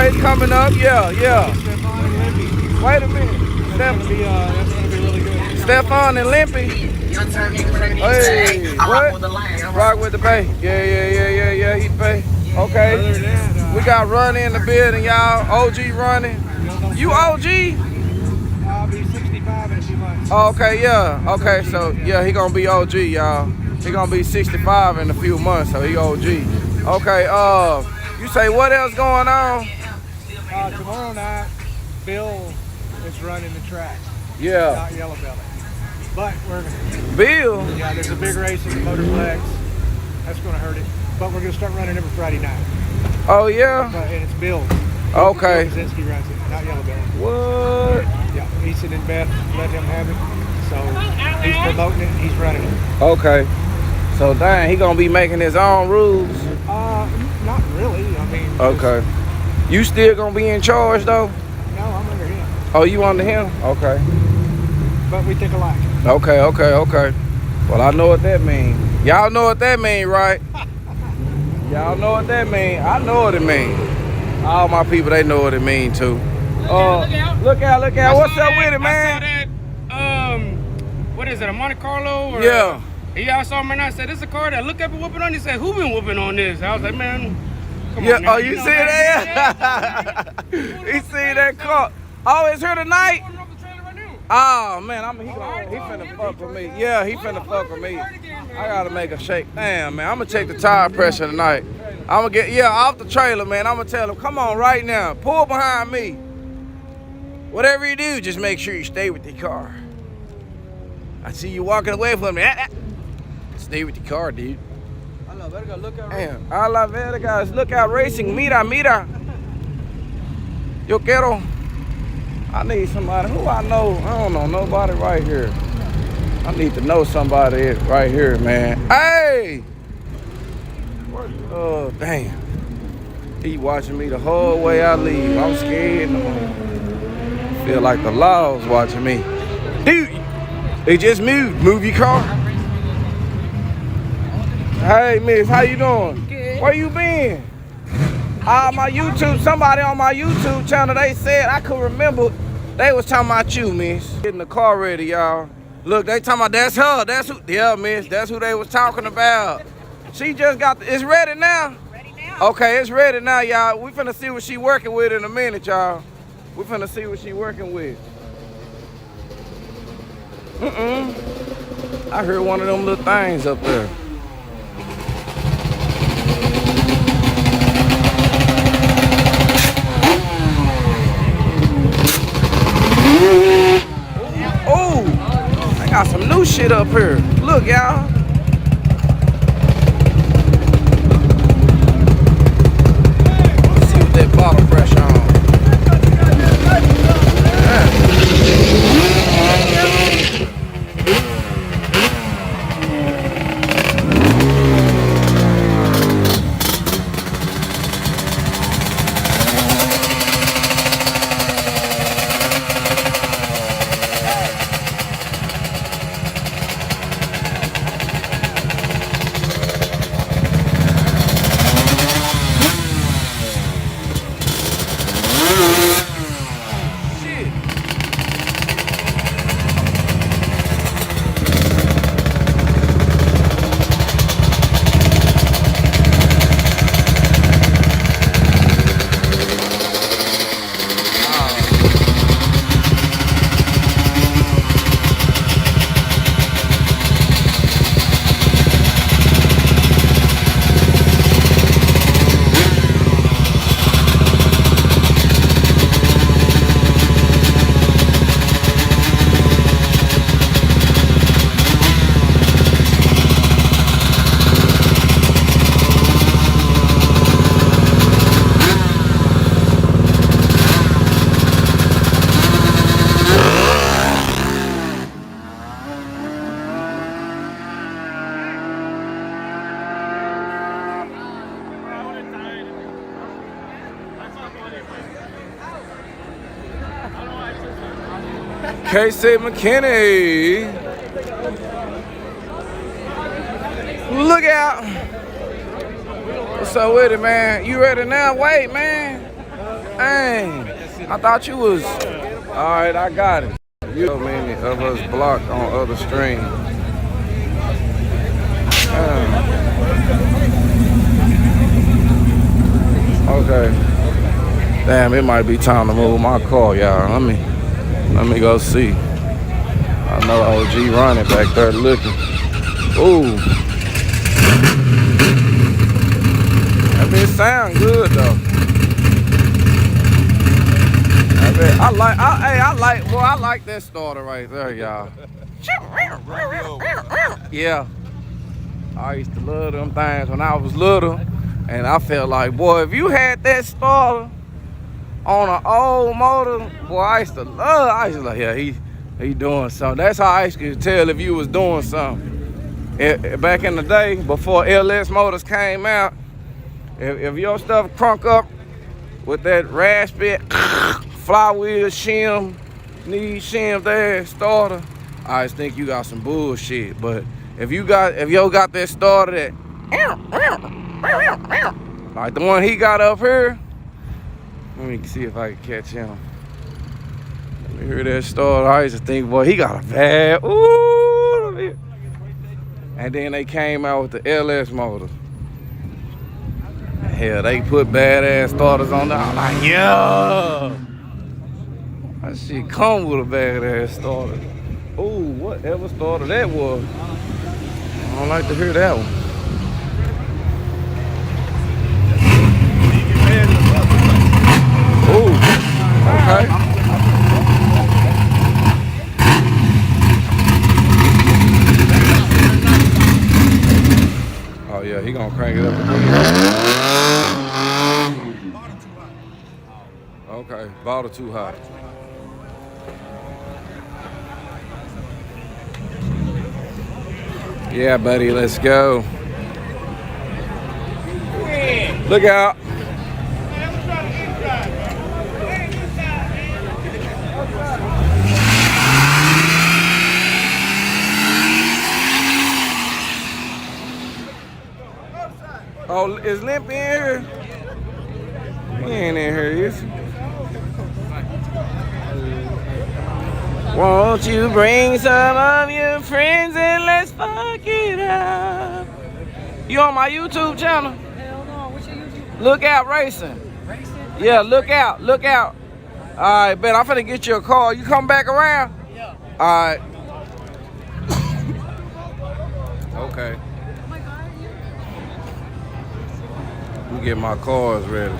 race coming up. Yeah. Wait a minute. That's gonna be really good. Stefan and Limpy. Hey, what? Rock with the Bay. Yeah, he pay. Okay. Other than that, We got Running in the building, y'all. OG Running. You OG? I'll be 65 in a few months. Okay, yeah. Okay, so yeah, he gonna be OG, y'all. He gonna be 65 in a few months, so he OG. Okay, you say what else going on? Tomorrow night, Bill is running the track. Yeah. Not Yello Belly. But Bill? Yeah, there's a big race in the Motorplex. That's gonna hurt it. But we're gonna start running every Friday night. Oh yeah? And it's Bill. Okay. Bill Kaczynski runs it, not Yello Belly. What? Yeah, Easton and Beth let him have it. So he's promoting it and he's running it. Okay. So dang, he gonna be making his own rules? Not really. I mean. Okay. You still gonna be in charge though? No, I'm under him. Oh, you under him? Okay. But we think alike. Okay. Well, I know what that means. Y'all know what that means, right? Y'all know what that means. I know what it means. All my people, they know what it means too. Look out. What's up with it, man? I saw that, what is it, a Monte Carlo? Or Yeah. I saw him and I said, this is a car that look up and whooping on. He said, who been whooping on this? I was like, man, come on now. Oh, you see that? He see that car. Oh, it's here tonight? Oh, man, he finna fuck with me. Yeah, he finna fuck with me. I gotta make a shake. Damn, man, I'm gonna check the tire pressure tonight. I'm gonna get, off the trailer, man. I'm gonna tell him, come on right now. Pull behind me. Whatever you do, just make sure you stay with the car. I see you walking away from me. Stay with the car, dude. Damn, a la verga, guys. Lookout racing. Mira. Yo quiero. I need somebody. Who I know? I don't know nobody right here. I need to know somebody right here, man. Hey! Oh, damn. He watching me the whole way I leave. I'm scared. Feel like the law's watching me. Dude, they just moved. Move your car. Hey, miss, how you doing? Good. Where you been? My YouTube, somebody on my YouTube channel, they said, I could remember, they was talking about you, miss. Getting the car ready, y'all. Look, they talking about that's her. That's who, yeah, miss, that's who they was talking about. She just got, it's ready now? Ready now. Okay, it's ready now, y'all. We finna see what she working with in a minute, y'all. We finna see what she working with. I heard one of them little things up there. Oh, I got some new shit up here. Look, y'all. Let's see what that bottle pressure on. Casey McKinney. Look out. What's up with it, man? You ready now? Wait, man. Dang. I thought you was. All right, I got it. You so many of us blocked on other streams. Okay. Damn, it might be time to move my car, y'all. Let me go see. I know OG running back there looking. Ooh. That bitch sound good though. I like that starter right there, y'all. Yeah. I used to love them things when I was little, and I felt like, boy, if you had that starter on an old motor, boy, I used to like, yeah, he doing something. That's how I used to tell if you was doing something. Back in the day, before LS motors came out, if your stuff crunk up with that raspy flywheel shim, knee shim there, starter, I just think you got some bullshit. But if you got that starter that like the one he got up here, let me see if I can catch him. Let me hear that starter. I used to think, boy, he got a bad, ooh. And then they came out with the LS motor. Hell, they put badass starters on there. I'm like, yeah. That shit come with a badass starter. Ooh, whatever starter that was. I don't like to hear that one. Ooh, okay. Oh yeah, he gonna crank it up. Okay, bottle too hot. Yeah, buddy, let's go. Look out. Oh, is Limp in here? He ain't in here, is he? Won't you bring some of your friends and let's fuck it up? You on my YouTube channel? Hell no, what's your YouTube? Look Out Racing. Racing? Yeah, look out, look out. All right, bet I'm finna get you a call. You come back around? Yeah. All right. Okay. Oh my God, Let me get my cars ready.